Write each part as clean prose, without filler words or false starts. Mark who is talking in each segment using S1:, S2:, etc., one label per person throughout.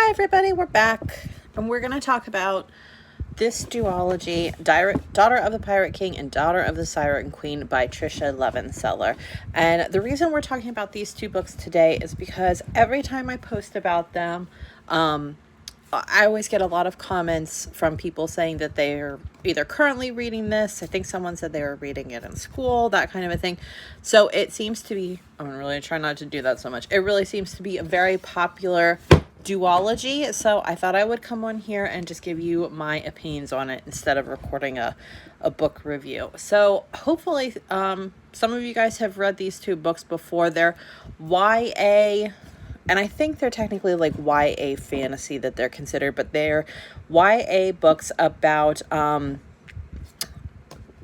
S1: Hi everybody, we're back and we're going to talk about this duology, Daughter of the Pirate King and Daughter of the Siren Queen by Tricia Levenseller. And the reason we're talking about these two books today is because every time I post about them, I always get a lot of comments from people saying that they're either currently reading this. I think someone said they were reading it in school, that kind of a thing. So it seems to be, I'm really trying not to do that so much. It really seems to be a very popular duology. So I thought I would come on here and just give you my opinions on it instead of recording a book review. So hopefully some of you guys have read these two books before. They're YA, and I think they're technically like YA fantasy that they're considered, but they're YA books about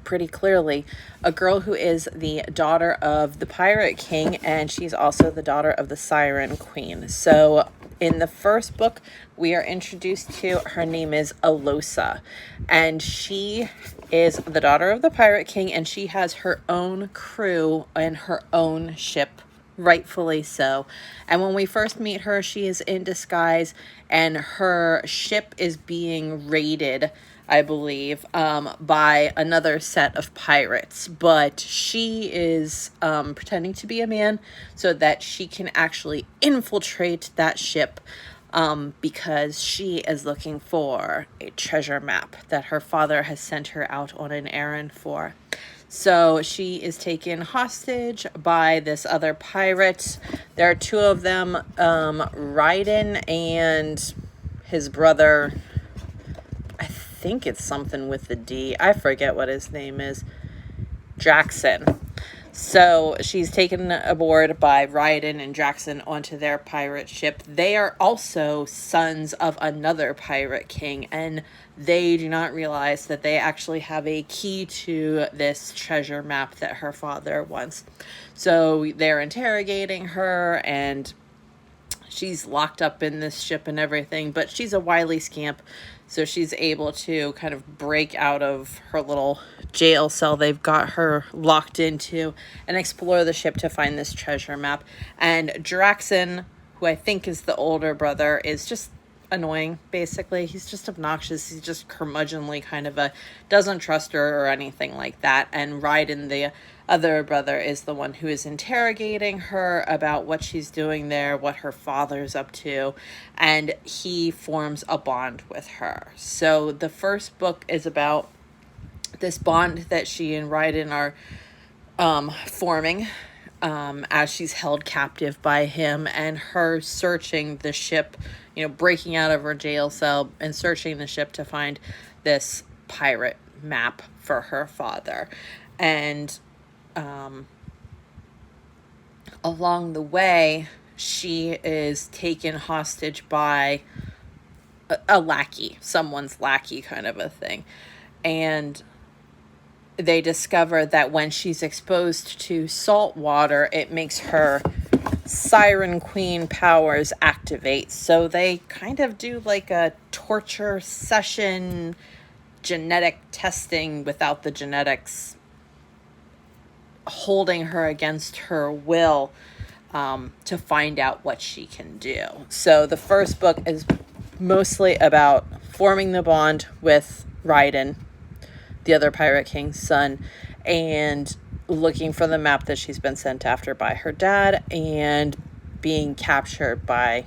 S1: pretty clearly a girl who is the daughter of the Pirate King, and she's also the daughter of the Siren Queen. So in the first book, we are introduced to, her name is Alosa, and she is the daughter of the Pirate King, and she has her own crew and her own ship, rightfully so. And when we first meet her, she is in disguise and her ship is being raided, I believe, by another set of pirates, but she is pretending to be a man so that she can actually infiltrate that ship, because she is looking for a treasure map that her father has sent her out on an errand for. So she is taken hostage by this other pirate. There are two of them, Raiden and his brother. I think it's something with the D. I forget what his name is. Jackson. So she's taken aboard by Raiden and Jackson onto their pirate ship. They are also sons of another pirate king, and they do not realize that they actually have a key to this treasure map that her father wants. So they're interrogating her, and she's locked up in this ship and everything, but she's a wily scamp, so she's able to kind of break out of her little jail cell they've got her locked into and explore the ship to find this treasure map. And Jackson, who I think is the older brother, is just annoying, basically. He's just obnoxious. He's just curmudgeonly, kind of doesn't trust her or anything like that. And Raiden, the other brother, is the one who is interrogating her about what she's doing there, what her father's up to, and he forms a bond with her. So the first book is about this bond that she and Raiden are forming, as she's held captive by him, and her searching the ship, breaking out of her jail cell and searching the ship to find this pirate map for her father. And along the way, she is taken hostage by a lackey, someone's lackey kind of a thing. And they discover that when she's exposed to salt water, it makes her Siren Queen powers activate. So they kind of do like a torture session, genetic testing without the genetics, holding her against her will, to find out what she can do. So the first book is mostly about forming the bond with Raiden, the other Pirate King's son, and looking for the map that she's been sent after by her dad, and being captured by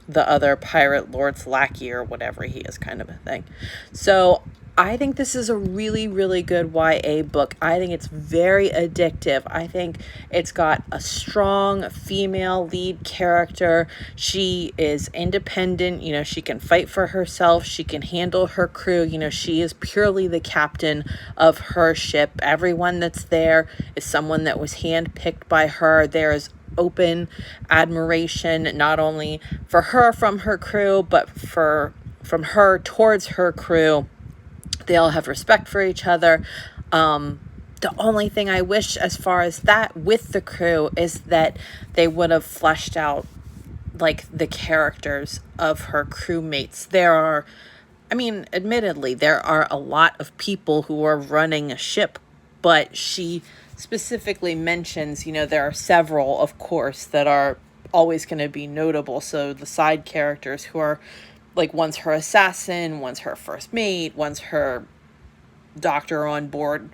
S1: the other pirate lord's lackey or whatever he is, kind of a thing. So I think this is a really, really good YA book. I think it's very addictive. I think it's got a strong female lead character. She is independent. She can fight for herself. She can handle her crew. She is purely the captain of her ship. Everyone that's there is someone that was handpicked by her. There is open admiration, not only for her from her crew, but from her towards her crew. They all have respect for each other. The only thing I wish as far as that with the crew is that they would have fleshed out like the characters of her crewmates. Admittedly, there are a lot of people who are running a ship, but she specifically mentions, there are several, of course, that are always going to be notable. So the side characters who are like, one's her assassin, one's her first mate, one's her doctor on board,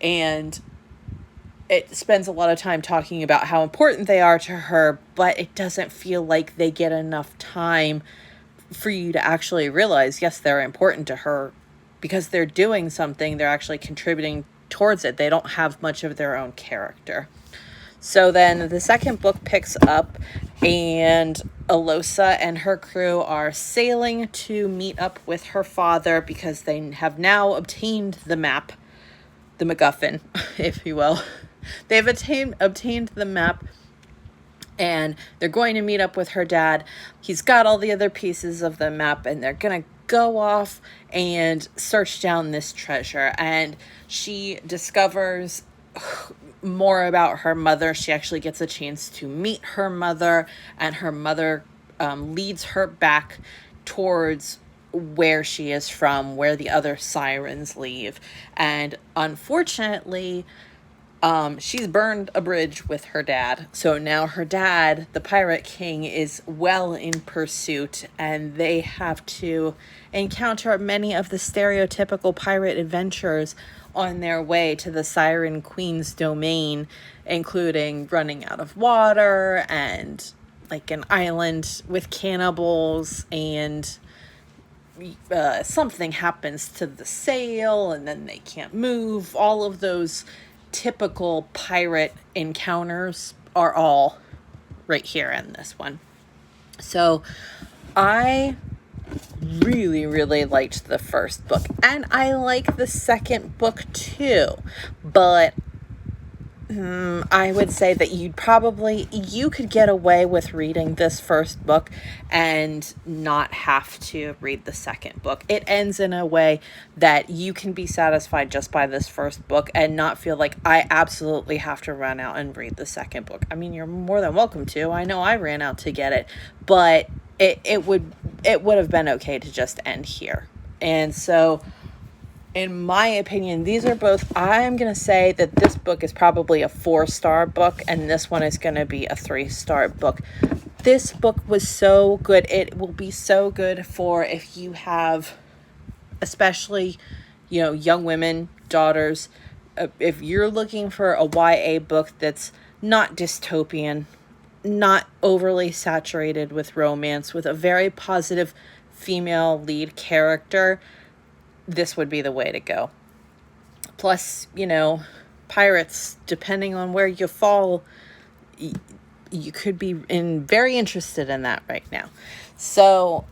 S1: and it spends a lot of time talking about how important they are to her, but it doesn't feel like they get enough time for you to actually realize, yes, they're important to her because they're doing something, they're actually contributing towards it. They don't have much of their own character. So then the second book picks up, and Alosa and her crew are sailing to meet up with her father because they have now obtained the map, the MacGuffin, if you will. They've obtained the map, and they're going to meet up with her dad. He's got all the other pieces of the map, and they're going to go off and search down this treasure. And she discovers more about her mother. She actually gets a chance to meet her mother, and her mother leads her back towards where she is from, where the other sirens leave. And unfortunately, she's burned a bridge with her dad. So now her dad, the Pirate King, is well in pursuit, and they have to encounter many of the stereotypical pirate adventures on their way to the Siren Queen's domain, including running out of water and like an island with cannibals, and something happens to the sail and then they can't move. All of those typical pirate encounters are all right here in this one. So I really, really liked the first book, and I like the second book too, but I would say that you could get away with reading this first book and not have to read the second book. It ends in a way that you can be satisfied just by this first book and not feel like I absolutely have to run out and read the second book. I mean, you're more than welcome to. I know I ran out to get it, but it would have been okay to just end here. And so, in my opinion, these are both, I'm going to say that this book is probably a 4-star book, and this one is going to be a 3-star book. This book was so good. It will be so good for if you have, especially, young women, daughters. If you're looking for a YA book that's not dystopian, not overly saturated with romance, with a very positive female lead character, this would be the way to go. Plus, pirates, depending on where you fall, you could be very interested in that right now. So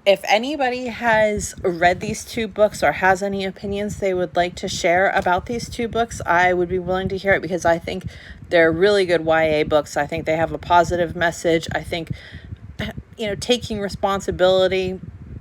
S1: if anybody has read these 2 books or has any opinions they would like to share about these 2 books, I would be willing to hear it, because I think they're really good YA books. I think they have a positive message. I think, taking responsibility,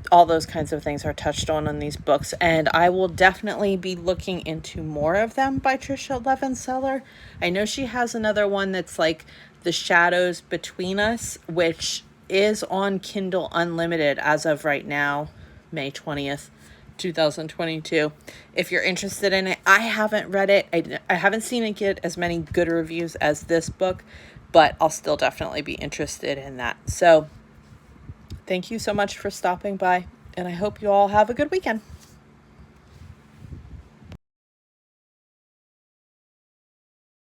S1: all those kinds of things are touched on in these books, and I will definitely be looking into more of them by Tricia Levenseller. I know she has another one that's like The Shadows Between Us, which is on Kindle Unlimited as of right now, May 20th, 2022. If you're interested in it, I haven't read it. I haven't seen it get as many good reviews as this book, but I'll still definitely be interested in that. So thank you so much for stopping by, and I hope you all have a good weekend.